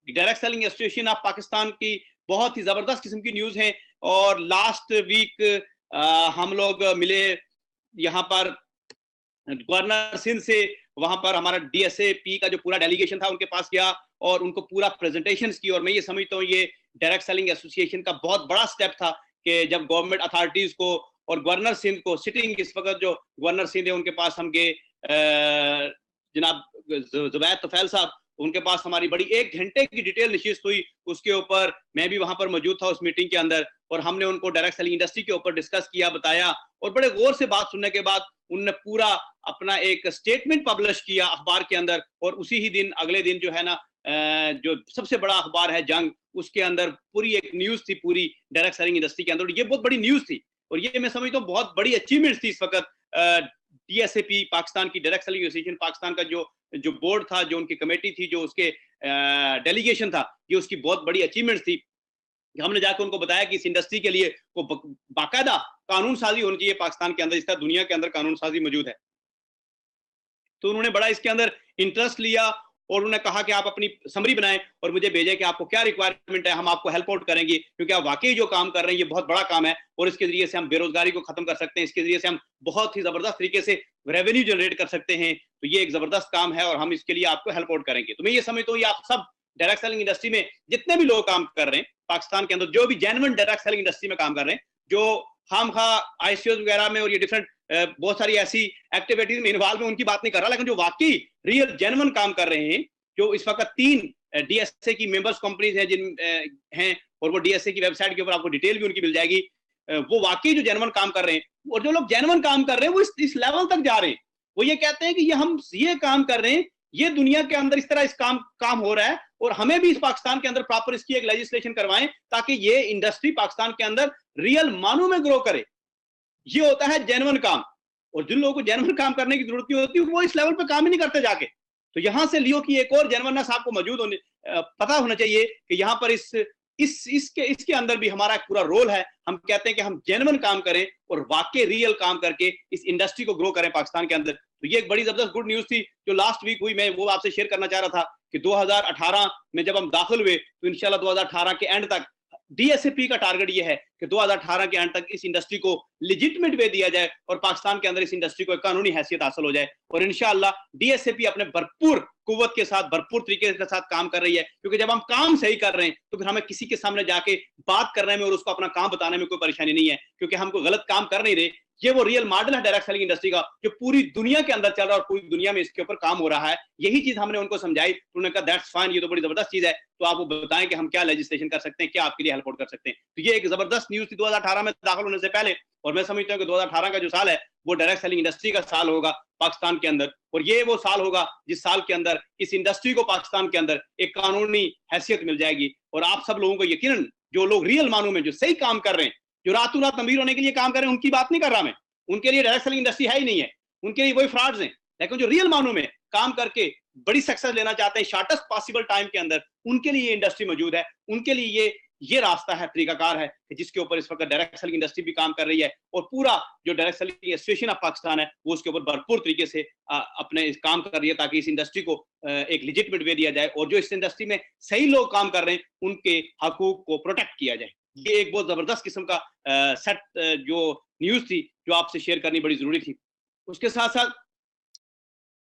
Direct selling association of Pakistan की बहुत ही जबरदस्त किस्म की न्यूज है। और लास्ट वीक हम लोग मिले यहाँ पर गवर्नर सिंध से, वहां पर हमारा डीएसएपी का जो पूरा डेलीगेशन था उनके पास गया और उनको पूरा प्रेजेंटेशन की। और मैं ये समझता हूँ ये डायरेक्ट सेलिंग एसोसिएशन का बहुत बड़ा स्टेप था कि जब गवर्नमेंट अथॉरिटीज को और गवर्नर सिंध को, सिटिंग इस वक्त जो गवर्नर सिंध है उनके पास हम गए, जनाब जुबैर तुफैल साहब, उनके पास हमारी बड़ी 1 घंटे की डिटेल नशिस्त हुई। उसके ऊपर मैं भी वहां पर मौजूद था उस मीटिंग के अंदर, और हमने उनको डायरेक्ट सेलिंग इंडस्ट्री के ऊपर डिस्कस किया, बताया, और बड़े गौर से बात सुनने के बाद उन्होंने पूरा अपना एक स्टेटमेंट पब्लिश किया अखबार के अंदर। और उसी ही दिन, अगले दिन जो है ना, जो सबसे बड़ा अखबार है जंग, उसके अंदर पूरी एक न्यूज थी पूरी डायरेक्ट सेलिंग इंडस्ट्री के अंदर। ये बहुत बड़ी न्यूज थी और ये मैं समझता हूँ बहुत बड़ी अचीवमेंट थी इस वक्त। डीएसएपी पाकिस्तान की, डायरेक्ट सेलिंग एसोसिएशन पाकिस्तान का जो बोर्ड था, जो उनकी कमेटी थी, जो उसके डेलीगेशन था, ये उसकी बहुत बड़ी अचीवमेंट थी। हमने जाकर उनको बताया कि इस इंडस्ट्री के लिए को बाकायदा कानून साजी होनी चाहिए पाकिस्तान के अंदर, इस तरह दुनिया के अंदर कानून साजी मौजूद है। तो उन्होंने बड़ा इसके अंदर इंटरेस्ट लिया और उन्होंने कहा कि आप अपनी समरी बनाएं और मुझे भेजें कि आपको क्या रिक्वायरमेंट है, हम आपको हेल्प आउट करेंगे, क्योंकि आप वाकई जो काम कर रहे हैं ये बहुत बड़ा काम है और इसके जरिए से हम बेरोजगारी को खत्म कर सकते हैं, इसके जरिए से हम बहुत ही जबरदस्त तरीके से रेवेन्यू जनरेट कर सकते हैं। तो ये एक जबरदस्त काम है और हम इसके लिए आपको हेल्प आउट करेंगे। तो मैं ये समझता हूँ, ये आप सब डायरेक्ट सेलिंग इंडस्ट्री में जितने भी लोग काम कर रहे हैं पाकिस्तान के अंदर, जो भी जेन्युइन डायरेक्ट सेलिंग इंडस्ट्री में काम कर रहे हैं, जो हम आईसीओ वगैरह में और ये डिफरेंट बहुत सारी ऐसी एक्टिविटीज में इन्वॉल्व है, उनकी बात नहीं कर रहा, लेकिन जो वाकई रियल जेन्युइन काम कर रहे हैं, जो इस वक्त 3 डीएसए की मेंबर्स कंपनीज हैं जिन हैं, और वो डीएसए की वेबसाइट के ऊपर आपको डिटेल भी उनकी मिल जाएगी, वो वाकई जो जेन्युइन काम कर रहे हैं, और जो लोग जेन्युइन काम कर रहे हैं वो इस लेवल तक जा रहे हैं, वो ये कहते हैं कि हम ये काम कर रहे हैं, ये दुनिया के अंदर इस तरह इस काम हो रहा है और हमें भी इस पाकिस्तान के अंदर प्रॉपर इसकी एक लेजिस्लेशन करवाएं ताकि ये इंडस्ट्री पाकिस्तान के अंदर रियल मानों में ग्रो करे। ये होता है जेन्युइन काम, और जिन लोगों को जेन्युइन काम करने की जरूरत नहीं होती वो इस लेवल पे काम ही नहीं करते जाके। तो यहां से लियो की एक और जेन्युइननेस आपको मौजूद होने पता होना चाहिए कि यहाँ पर इसके अंदर भी हमारा एक पूरा रोल है। हम कहते हैं कि हम जेन्युइन काम करें और वाकई रियल काम करके इस इंडस्ट्री को ग्रो करें पाकिस्तान के अंदर। तो ये एक बड़ी जबरदस्त गुड न्यूज थी जो लास्ट वीक हुई, मैं वो आपसे शेयर करना चाह रहा था कि 2018 में जब हम दाखिल हुए तो इंशाल्लाह 2018 के एंड तक डीएसएपी का टारगेट ये है कि 2018 के एंड तक इस इंडस्ट्री को लेजिटिमेट वे दिया जाए और पाकिस्तान के अंदर इस इंडस्ट्री को एक कानूनी हैसियत हासिल हो जाए। और इंशाल्लाह डीएसएपी अपने भरपूर कुव्वत के साथ, भरपूर तरीके के साथ काम कर रही है, क्योंकि जब हम काम सही कर रहे हैं तो फिर हमें किसी के सामने जाके बात करने में और उसको अपना काम बताने में कोई परेशानी नहीं है, क्योंकि हम कोई गलत काम कर नहीं रहे। ये वो रियल मॉडल है डायरेक्ट सेलिंग इंडस्ट्री का जो पूरी दुनिया के अंदर चल रहा है और पूरी दुनिया में इसके ऊपर काम हो रहा है। यही चीज हमने उनको समझाई, उन्होंने कहा दैट्स फाइन, ये तो बड़ी जबरदस्त चीज है, तो आप वो बताएं कि हम क्या लेजिस्लेशन कर सकते हैं, क्या आपके लिए हेल्प आउट कर सकते हैं। तो ये एक जबरदस्त न्यूज थी 2018 में दाखिल होने से पहले, और मैं समझता हूँ कि 2018 का जो साल है वो डायरेक्ट सेलिंग इंडस्ट्री का साल होगा पाकिस्तान के अंदर, और ये वो साल होगा जिस साल के अंदर इस इंडस्ट्री को पाकिस्तान के अंदर एक कानूनी हैसियत मिल जाएगी। और आप सब लोगों को यकीनन, जो लोग रियल मानों में जो सही काम कर रहे हैं, जो रातों रात अमीर होने के लिए काम कर रहे हैं, उनकी बात नहीं कर रहा मैं, उनके लिए डायरेक्ट सेलिंग इंडस्ट्री है ही नहीं है, उनके लिए वही फ्रॉड्स हैं। लेकिन जो रियल मानों में काम करके बड़ी सक्सेस लेना चाहते हैं शॉर्टेस्ट पॉसिबल टाइम के अंदर, उनके लिए ये इंडस्ट्री मौजूद है, उनके लिए ये रास्ता है, तरीकाकार है जिसके ऊपर इस वक्त डायरेक्ट सेलिंग इंडस्ट्री भी काम कर रही है। और पूरा जो direct selling association of Pakistan है वो उसके ऊपर भरपूर तरीके से अपने काम कर रही है ताकि इस इंडस्ट्री को एक लेजिटिमेट वे दिया जाए और जो इस इंडस्ट्री में सही लोग काम कर रहे हैं उनके हकूक को प्रोटेक्ट किया जाए। ये एक बहुत जबरदस्त किस्म का सेट जो न्यूज थी जो आपसे शेयर करनी बड़ी जरूरी थी। उसके साथ साथ